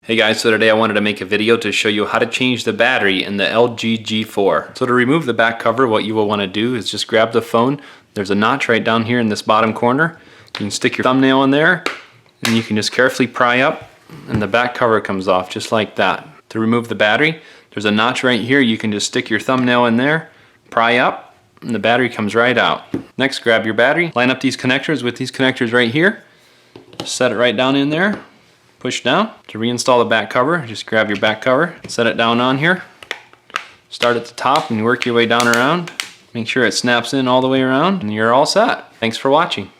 Hey guys, so today I wanted to make a video to show you how to change the battery in the LG G4. So to remove the back cover, what you will want to do is just grab the phone. There's a notch right down here in this bottom corner. You can stick your thumbnail in there and you can just carefully pry up and the back cover comes off just like that. To remove the battery, there's a notch right here. You can just stick your thumbnail in there, pry up, and the battery comes right out. Next, grab your battery, line up these connectors with these connectors right here. Set it right down in there. Push down. To reinstall the back cover, just grab your back cover, set it down on here. Start at the top and work your way down around. Make sure it snaps in all the way around and you're all set. Thanks for watching.